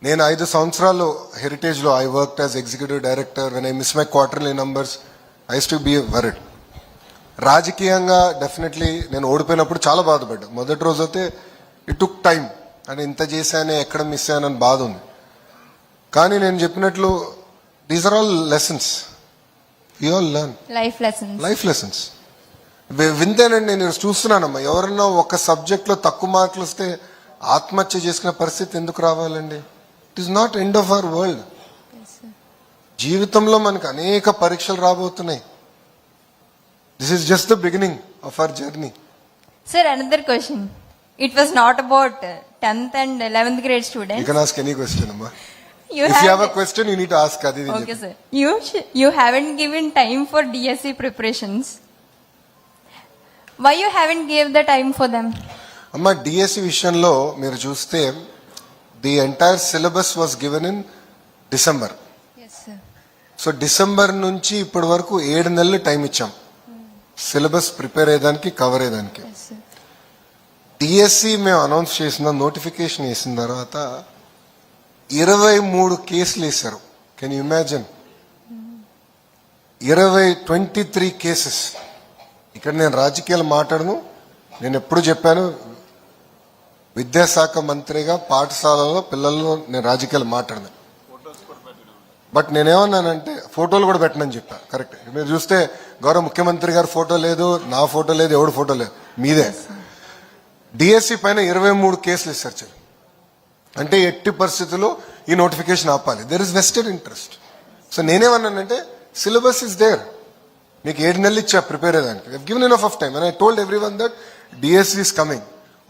నేను 5 సంవత్సరాలు హెరిటేజ్లో I work as executive director. When I miss my quarterly numbers I used to be worried. రాజకీయంగా definitely నేను ఓడిపోయినప్పుడు చాలా బాధపడ్డా. మొదటి రోజు అయితే ఇట్ టుక్ టైం, అంటే ఇంత చేశానే ఎక్కడ మిస్ అయ్యానని బాధ ఉంది. కానీ నేను చెప్పినట్లు these are all lessons, you all learn life lessons. వింతేనండి, నేను చూస్తున్నానమ్మా, ఎవరన్నా ఒక సబ్జెక్ట్లో తక్కువ మార్కులు వస్తే ఆత్మహత్య చేసుకునే పరిస్థితి ఎందుకు రావాలండి? It is not end of our world. జీవితంలో మనకు అనేక పరీక్షలు రాబోతున్నాయి. This is just the beginning of our journey. Sir, another question. It was not about 10th and 11th grade students. You can ask any question, amma. If you had- have a question, you need to ask Adi. Okay, sir. You haven't given time for DSC preparations. Why you haven't gave the time for them? అమ్మ, DSC విషయంలో మీరు చూస్తే the entire syllabus was given in December. Yes, sir. So December నుంచి ఇప్పటి వరకు 7 నెలలు time ఇచ్చాం syllabus prepare అయ్యేదానికి, కవర్ అయ్యేదానికి. Yes, sir. డిఎస్సి మేము అనౌన్స్ చేసిన, నోటిఫికేషన్ వేసిన తర్వాత 23 కేసులు వేశారు. Can you imagine? 23 కేసెస్. ఇక్కడ నేను రాజకీయాలు మాట్లాడను. నేను ఎప్పుడు చెప్పాను, విద్యాశాఖ మంత్రిగా పాఠశాలలో పిల్లల్లో నేను రాజకీయాలు మాట్లాడను. బట్ నేనేమన్నానంటే ఫోటోలు కూడా పెట్టనని చెప్పా. కరెక్ట్. మీరు చూస్తే గౌరవ ముఖ్యమంత్రి గారి ఫోటో లేదు, నా ఫోటో లేదు, ఎవడు ఫోటో లేదు, మీదే. డిఎస్సి పైన 23 కేసులు ఇస్తారు సార్. అంటే ఎట్టి పరిస్థితుల్లో ఈ నోటిఫికేషన్ ఆపాలి. There is vested interest. So నేనేమన్నానంటే సిలబస్ ఇస్ దేర్, మీకు 7 నెలలు ఇచ్చా ప్రిపేర్ అయ్యేదానికి. I given enough of time and I told everyone that DSC is coming.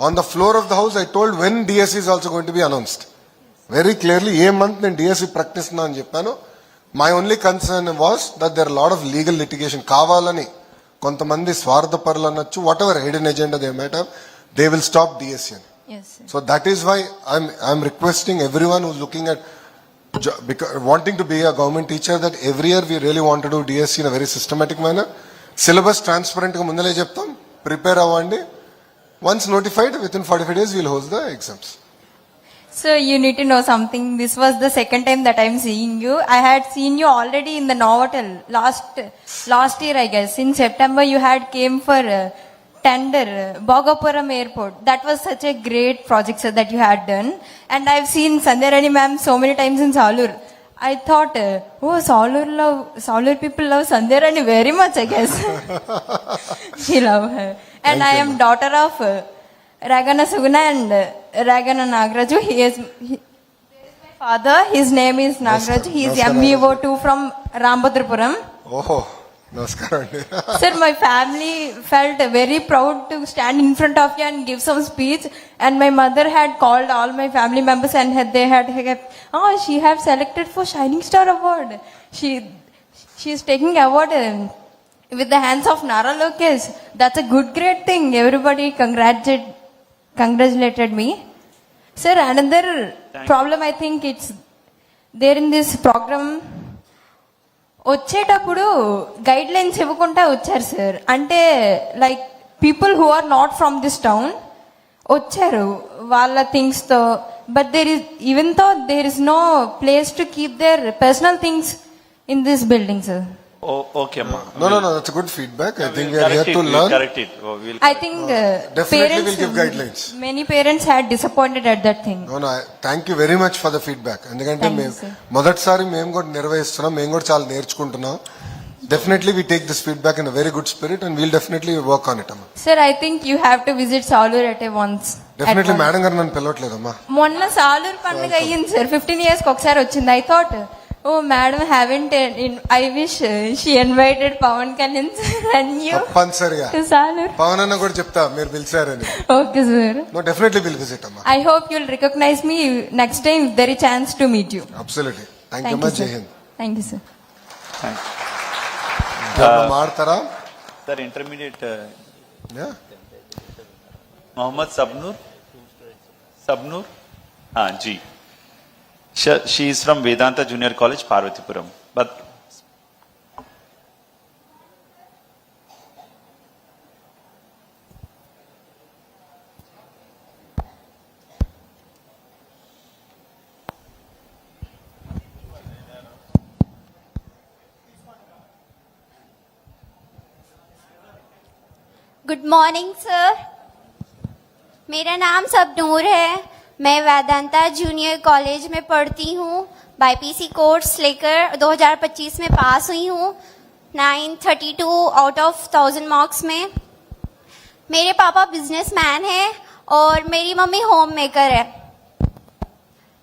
On the floor of the house I told when DSC is also going to be announced very clearly. ఏ month నేను DSC ప్రకటిస్తున్నా అని చెప్పాను. My only concern was that there lot of legal litigation. కావాలని కొంతమంది స్వార్థపరులు అనొచ్చు, what ever hidden agenda they might have, they will stop DSC. Yes, sir. So that is why I'm requesting everyone who's looking at wanting to be a government teacher that every year we really want to do DSC in a very systematic manner. Syllabus transparent ga mundale cheptam, prepare avandi. Once notified, within 45 days we'll host the exams. So you need to know something. This was the second time that I'm seeing you. I had seen you already in the Novotel last year, I guess. In September, you had came for tender Bhogapuram Airport. That was such a great project, sir, that you had done. And I've seen Sandhya Rani ma'am so many times in Salur. I thought, oh, Salur people love Sandhya Rani very much, I guess. She love her. And Thank I you, am ma'am. daughter of Ragana Suguna and Ragana Nagraju. There is my father. His name is Nagraju. He is Namaskaram. MEO2 from Rambhadrapuram. Oh, namaskaram. Sir, my family felt very proud to stand in front of you and give some speech. And my mother had called all my family members and they had, she have selected for Shining Star Award. She is taking award with the hands of Nara Lokesh. That's a great thing. Everybody congratulated me. Sir, another problem I think it's there in this program. వచ్చేటప్పుడు guidelines ఇవ్వకుండా వచ్చారు sir. అంటే like people who are not from this town వచ్చారు వాళ్ళ things తో. But there is even though there is no place to keep their personal things in this building sir. Okay, amma. No, that's a good feedback. I think we are here to learn. Correct it. I think Definitely we'll give guidelines. many parents had disappointed at that thing. No, thank you very much for the feedback. ఎందుకంటే Thank you, మేము sir. మొదటిసారి మేము కూడా నిర్వహిస్తున్నాం, మేము కూడా చాలా నేర్చుకుంటున్నాం. Definitely we take this feedback in a very good spirit and we'll definitely work on it అమ్మా. Sir, I think you have to visit Salur at once. Definitely madam గారు నన్ను పిలవట్లేదమ్మా. మొన్న సాలూరు పండుగ అయ్యింది సార్, 15 years కి ఒకసారి వచ్చింది. I thought oh madam haven't I wish she invited Pawan Kalyan and you తప్పనిసరిగా టు సాలూరు. పవన్ అన్న కూడా చెప్తా మీరు పిలిచారని. Okay sir. No, definitely will visit అమ్మా. I hope you'll recognise me next time if there is chance to meet you. Absolutely. Thank you thank you much. Jai sir. Hind. Thank you sir. మాడతారా? Sir, intermediate Yeah. Mohammad Sabnur. Ji. She is from Vedanta Junior College, Parvatipuram. But good morning sir, मेरा नाम सबनूर है। मैं Vedanta junior college में पढ़ती हूँ। BiPC course लेकर 2025 में पास हुई हूँ 932 आउट ऑफ 1000 मार्क्स में। मेरे पापा बिजनेसमैन हैं और मेरी मम्मी होम मेकर है।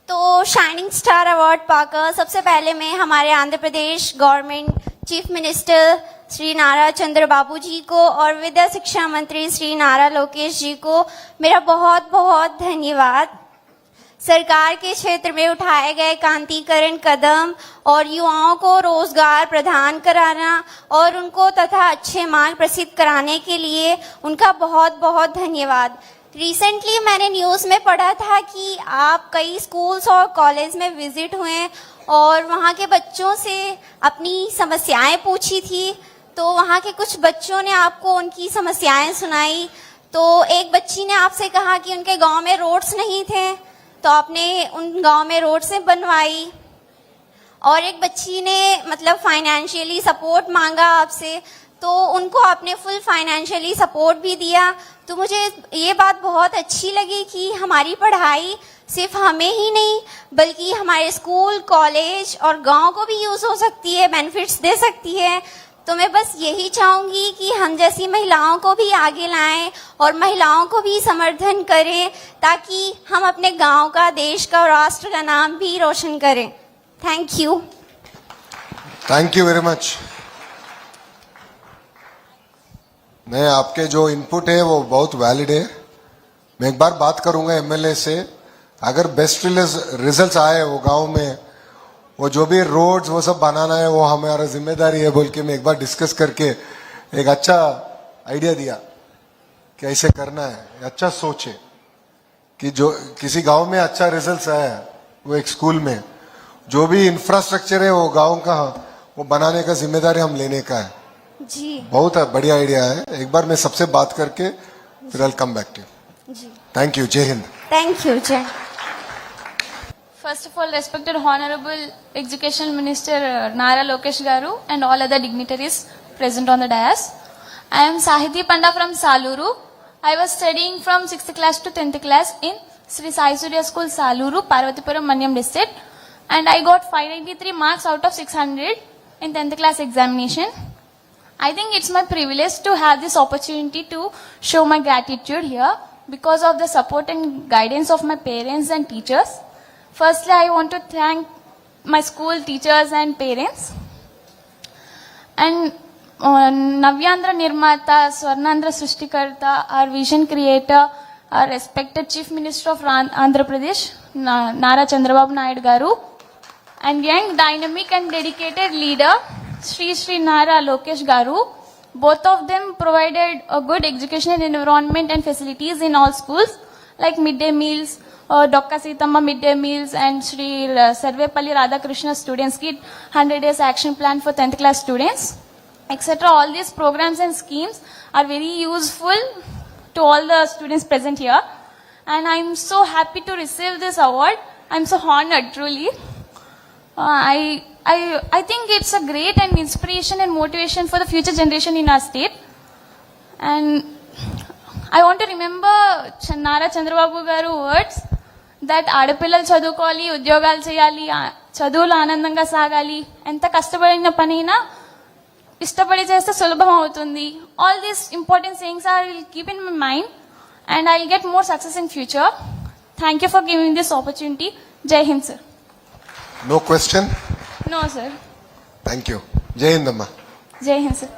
तो शाइनिंग स्टार अवार्ड पाकर सबसे पहले मैं हमारे Andhra Pradesh government chief minister Shri नारा चंद्रबाबू जी को और विद्या शिक्षा मंत्री श्री नारा लोकेश जी को मेरा बहुत बहुत धन्यवाद। सरकार के क्षेत्र में उठाए गए क्रांतिकरण कदम और युवाओं को रोजगार प्रदान कराना और उनको तथा अच्छे मार्ग प्रसिद्ध कराने के लिए उनका बहुत बहुत धन्यवाद। रिसेंटली मैंने न्यूज़ में पढ़ा था कि आप कई स्कूल्स और कॉलेज में विजिट हुए और वहाँ के बच्चों से अपनी समस्याएं पूछी थी। तो वहाँ के कुछ बच्चों ने आपको उनकी समस्याएं सुनाई। तो एक बच्ची ने आपसे कहा कि उनके गांव में रोड्स नहीं थे, तो आपने उन गांव में रोड्स बनवाई। और एक बच्ची ने मतलब फाइनेंशियली सपोर्ट मांगा आपसे, तो उनको आपने फुल फाइनेंशियली सपोर्ट भी दिया। तो मुझे ये बात बहुत अच्छी लगी कि हमारी पढ़ाई सिर्फ हमें ही नहीं बल्कि हमारे स्कूल, कॉलेज और गांव को भी यूज हो सकती है, बेनिफिट्स दे सकती है। तो मैं बस यही चाहूंगी कि हम जैसी महिलाओं को भी आगे लाएं और महिलाओं को भी समर्थन करें ताकि हम अपने गांव का, देश का और राष्ट्र का नाम भी रोशन करें। Thank you. Thank you very much. नहीं, आपके जो इनपुट है वो बहुत वैलिड है। मैं एक बार बात करूंगा एमएलए से, अगर बेस्ट रिजल्ट्स आए वो गांव में, वो जो भी रोड्स वो सब बनाना है वो हमारा जिम्मेदारी है बोल के मैं एक बार डिस्कस करके एक अच्छा आइडिया दिया कि ऐसे करना है। अच्छा सोच है कि जो किसी गांव में अच्छा रिजल्ट्स आया वो एक स्कूल में जो भी इंफ्रास्ट्रक्चर है वो गांव का वो बनाने का जिम्मेदारी हम लेने का है। जी बहुत बढ़िया आइडिया है। एक बार मैं सबसे बात करके फिर I come back to you. जी thank you. Jai Hind. Thank you. Jai. First of all, respected Honorable Education Minister Nara Lokesh Garu and all other dignitaries present on the dais. I am Sahiti Panda from Saluru. I was studying from 6th class to 10th class in Sri Sai Surya School, Saluru, Parvatipuram, Manyam district. And I got 593 marks out of 600 in 10th class examination. I think it's my privilege to have this opportunity to show my gratitude here because of the support and guidance of my parents and teachers. Firstly, I want to thank my school teachers and parents. And Navyandra Nirmata, Swarnandra Srishtikarta, our vision creator, our respected Chief Minister of Andhra Pradesh, Nara Chandrababu Naidu Garu, and young, dynamic and dedicated leader, Sri Nara Lokesh Garu. Both of them provided a good educational environment and facilities in all schools, like midday meals, Dokka Sitama midday meals, and Sri Sarvepalli Radhakrishna Students Kit, 100 days action plan for 10th class students, etc. All these programs and schemes are very useful to all the students present here. And I'm so happy to receive this award. I'm so honored, truly. I think it's a great and inspiration and motivation for the future generation in our state. And I want to remember Nara Chandrababu Garu words that ఆడపిల్లలు చదువుకోవాలి, ఉద్యోగాలు చేయాలి, చదువులు ఆనందంగా సాగాలి, ఎంత కష్టపడిన పనైనా ఇష్టపడి చేస్తే సులభం అవుతుంది. All these important things I will keep in my mind and I will get more success in future. Thank you for giving this opportunity. Jai Hind sir. No question. No sir. Thank you. Jai Hind అమ్మా. జై Hind sir.